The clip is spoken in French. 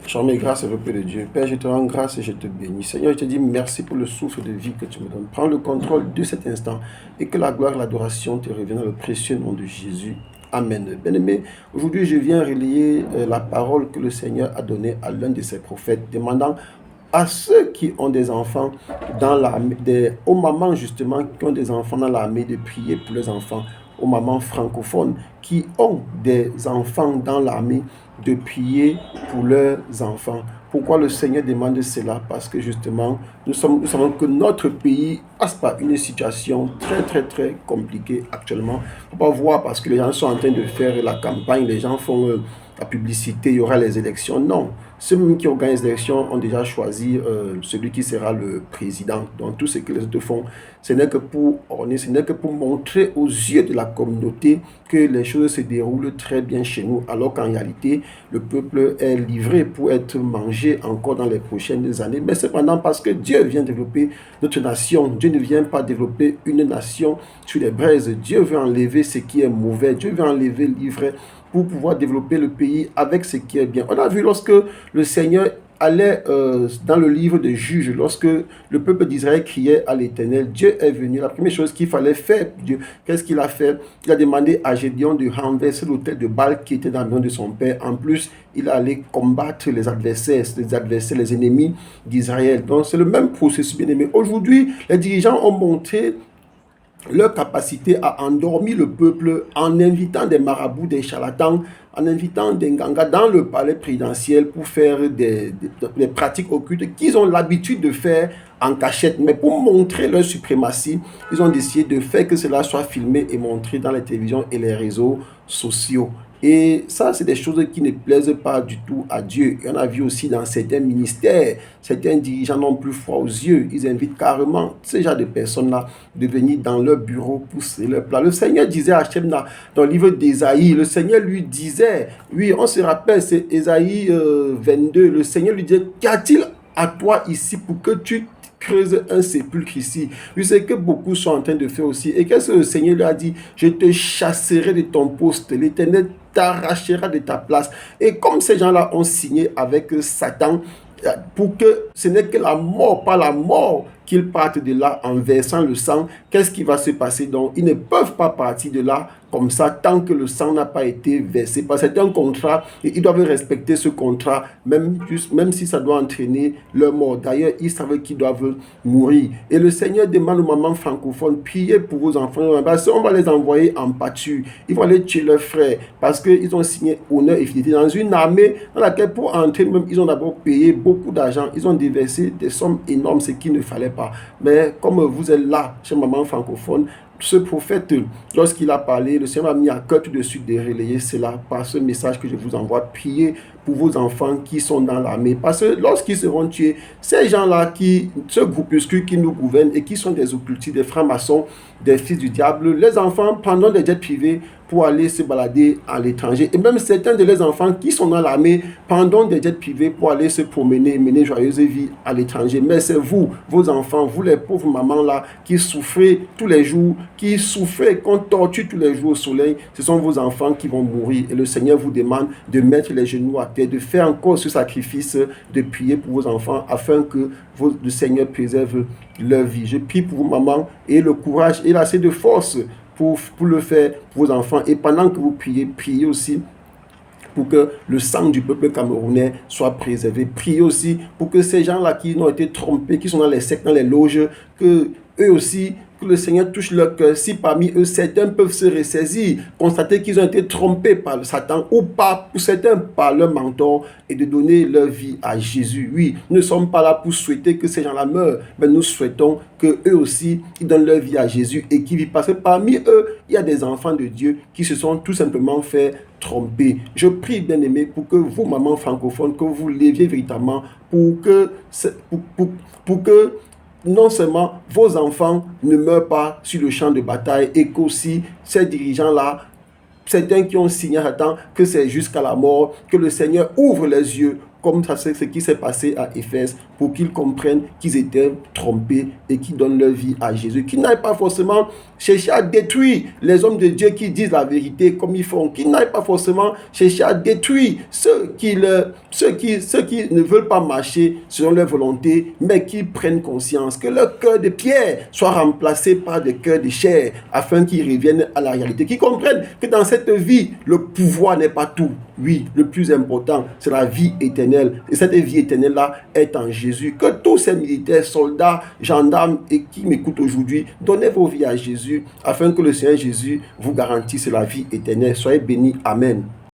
Charmé et grâce et repos de Dieu. Père, je te rends grâce et je te bénis. Seigneur, je te dis merci pour le souffle de vie que tu me donnes. Prends le contrôle de cet instant et que la gloire et l'adoration te reviennent dans le précieux nom de Jésus. Amen. Bien-aimé, aujourd'hui je viens relayer la parole que le Seigneur a donnée à l'un de ses prophètes, demandant à ceux qui ont des enfants dans l'armée, aux mamans justement qui ont des enfants dans l'armée, de prier pour les enfants, aux mamans francophones qui ont des enfants dans l'armée, de prier pour leurs enfants. Pourquoi le Seigneur demande cela? Parce que justement, nous savons que notre pays passe par une situation très très très compliquée actuellement. Il ne faut pas voir parce que les gens sont en train de faire la campagne, les gens font la publicité, il y aura les élections. Non, ceux même qui organisent les élections ont déjà choisi celui qui sera le président. Donc tout ce que les autres font, ce n'est que pour orner, ce n'est que pour montrer aux yeux de la communauté que les choses se déroulent très bien chez nous, alors qu'en réalité, le peuple est livré pour être mangé encore dans les prochaines années. Mais cependant, parce que Dieu vient développer notre nation, Dieu ne vient pas développer une nation sur les braises. Dieu veut enlever ce qui est mauvais, Dieu veut enlever l'ivraie pour pouvoir développer le pays avec ce qui est bien. On a vu lorsque le Seigneur allait dans le livre de Juges, lorsque le peuple d'Israël criait à l'Éternel, Dieu est venu. La première chose qu'il fallait faire, Dieu, qu'est-ce qu'il a fait? Il a demandé à Gédéon de renverser l'autel de Baal qui était dans la maison de son père. En plus, il allait combattre les adversaires, les ennemis d'Israël. Donc c'est le même processus, bien aimé. Aujourd'hui, les dirigeants ont montré leur capacité à endormir le peuple en invitant des marabouts, des charlatans, en invitant des gangas dans le palais présidentiel pour faire des pratiques occultes qu'ils ont l'habitude de faire en cachette. Mais pour montrer leur suprématie, ils ont décidé de faire que cela soit filmé et montré dans les télévisions et les réseaux sociaux. Et ça, c'est des choses qui ne plaisent pas du tout à Dieu. Et on a vu aussi dans certains ministères, certains dirigeants n'ont plus froid aux yeux. Ils invitent carrément ces gens de personnes-là de venir dans leur bureau pousser leur plat. Le Seigneur disait à Shemna, dans le livre d'Ésaïe, le Seigneur lui disait, oui, on se rappelle, c'est Ésaïe 22, le Seigneur lui disait, qu'y-a-t-il à toi ici pour que tu creuse un sépulcre ici? Oui, c'est que beaucoup sont en train de faire aussi. Et qu'est-ce que le Seigneur lui a dit? Je te chasserai de ton poste. L'Éternel t'arrachera de ta place. Et comme ces gens-là ont signé avec Satan, pour que ce n'est que la mort, pas la mort, qu'ils partent de là en versant le sang, qu'est-ce qui va se passer? Donc, ils ne peuvent pas partir de là comme ça tant que le sang n'a pas été versé. Parce que c'est un contrat et ils doivent respecter ce contrat, même si ça doit entraîner leur mort. D'ailleurs, ils savent qu'ils doivent mourir. Et le Seigneur demande aux mamans francophones, priez pour vos enfants. Parce qu'on va les envoyer en pâture. Ils vont aller tuer leurs frères parce qu'ils ont signé honneur et fidélité dans une armée dans laquelle pour entrer, même, ils ont d'abord payé beaucoup d'argent. Ils ont déversé des sommes énormes, ce qu'il ne fallait pas. Mais comme vous êtes là, chez maman francophone, ce prophète, lorsqu'il a parlé, le Seigneur m'a mis à cœur tout de suite de relayer cela par ce message que je vous envoie. Priez pour vos enfants qui sont dans l'armée. Parce que lorsqu'ils seront tués, ces gens-là, ce groupuscule qui nous gouverne et qui sont des occultistes, des francs-maçons, des fils du diable, les enfants prendront des jets privés pour aller se balader à l'étranger. Et même certains de les enfants qui sont dans l'armée prendront des jets privés pour aller se promener, mener joyeuse vie à l'étranger. Mais c'est vous, vos enfants, vous les pauvres mamans-là, qui souffrez tous les jours, qui souffrez, qu'on torture tous les jours au soleil, ce sont vos enfants qui vont mourir. Et le Seigneur vous demande de mettre les genoux à terre, de faire encore ce sacrifice, de prier pour vos enfants, afin que le Seigneur préserve leur vie. Je prie pour vos mamans et le courage et l'assez de force pour le faire pour vos enfants. Et pendant que vous priez, priez aussi pour que le sang du peuple camerounais soit préservé. Priez aussi pour que ces gens-là qui ont été trompés, qui sont dans les sectes, dans les loges, que eux aussi, que le Seigneur touche leur cœur. Si parmi eux, certains peuvent se ressaisir, constater qu'ils ont été trompés par Satan ou pas, pour certains par leur mentor, et de donner leur vie à Jésus. Oui, nous ne sommes pas là pour souhaiter que ces gens-là meurent, mais nous souhaitons que eux aussi, ils donnent leur vie à Jésus et qu'ils vivent. Parce que parmi eux, il y a des enfants de Dieu qui se sont tout simplement fait tromper. Je prie, bien-aimés, pour que vous, mamans francophones, que vous leviez véritablement pour que non seulement vos enfants ne meurent pas sur le champ de bataille et qu'aussi ces dirigeants-là, certains qui ont signé à temps que c'est jusqu'à la mort, que le Seigneur ouvre les yeux, comme ça c'est ce qui s'est passé à Éphèse, pour qu'ils comprennent qu'ils étaient trompés et qu'ils donnent leur vie à Jésus, qu'ils n'aillent pas forcément chercher à détruire les hommes de Dieu qui disent la vérité comme ils font, qu'ils n'aillent pas forcément chercher à détruire ceux qui ne veulent pas marcher selon leur volonté, mais qui prennent conscience que leur cœur de pierre soit remplacé par des cœurs de chair, afin qu'ils reviennent à la réalité, qu'ils comprennent que dans cette vie, le pouvoir n'est pas tout. Oui, le plus important, c'est la vie éternelle. Et cette vie éternelle-là est en Jésus. Que tous ces militaires, soldats, gendarmes et qui m'écoutent aujourd'hui, donnez vos vies à Jésus, afin que le Seigneur Jésus vous garantisse la vie éternelle. Soyez bénis. Amen.